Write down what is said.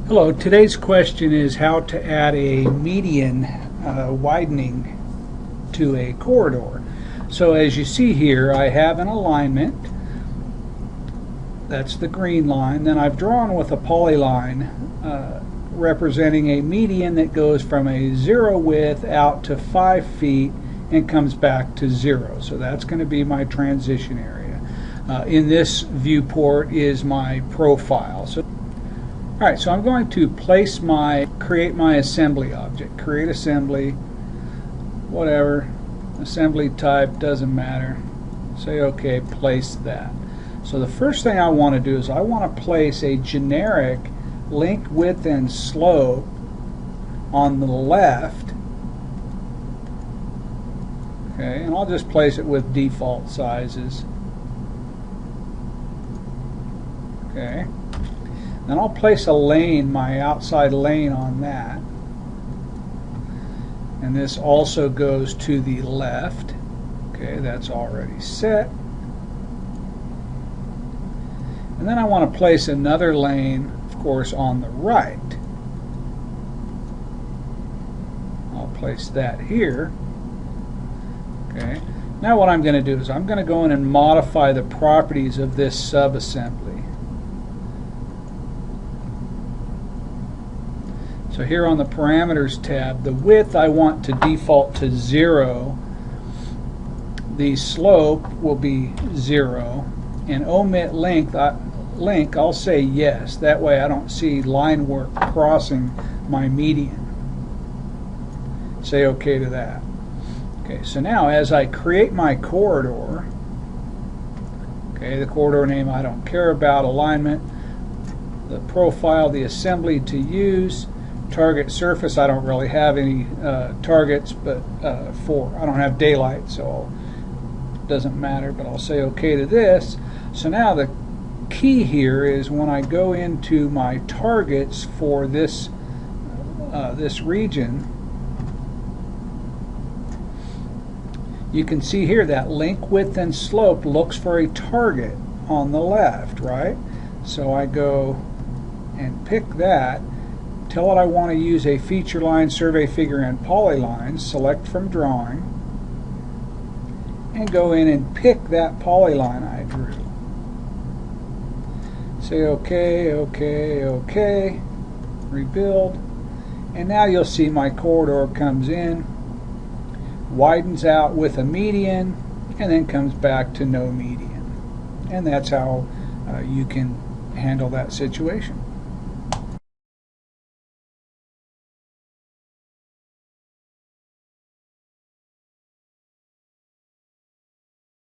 Hello, today's question is how to add a median widening to a corridor. So as you see here, I have an alignment. That's the green line. Then I've drawn with a polyline representing a median that goes from a 0 width out to 5 feet and comes back to 0. So that's going to be my transition area. In this viewport is my profile. Alright, so I'm going to create my assembly object. Create assembly, whatever, assembly type, doesn't matter. Say OK, place that. So the first thing I want to do is I want to place a generic link, width, and slope on the left. Okay, and I'll just place it with default sizes. Okay. Then I'll place a lane, my outside lane, on that. And this also goes to the left. Okay, that's already set. And then I want to place another lane, of course, on the right. I'll place that here. Okay. Now what I'm going to do is I'm going to go in and modify the properties of this subassembly. So here on the parameters tab, the width I want to default to 0. The slope will be 0. And omit length, I'll say yes. That way I don't see line work crossing my median. Say OK to that. Okay, so now as I create my corridor, okay, the corridor name I don't care about, alignment, the profile, the assembly to use, target surface, I don't really have any targets, but I don't have daylight, so it doesn't matter, but I'll say OK to this. So now the key here is when I go into my targets for this this region, you can see here that link, width, and slope looks for a target on the left, right? So I go and pick that. Tell it I want to use a feature line, survey figure, and polyline. Select from drawing and go in and pick that polyline I drew. Say OK, OK, OK, rebuild, and now you'll see my corridor comes in, widens out with a median, and then comes back to no median. And that's how you can handle that situation.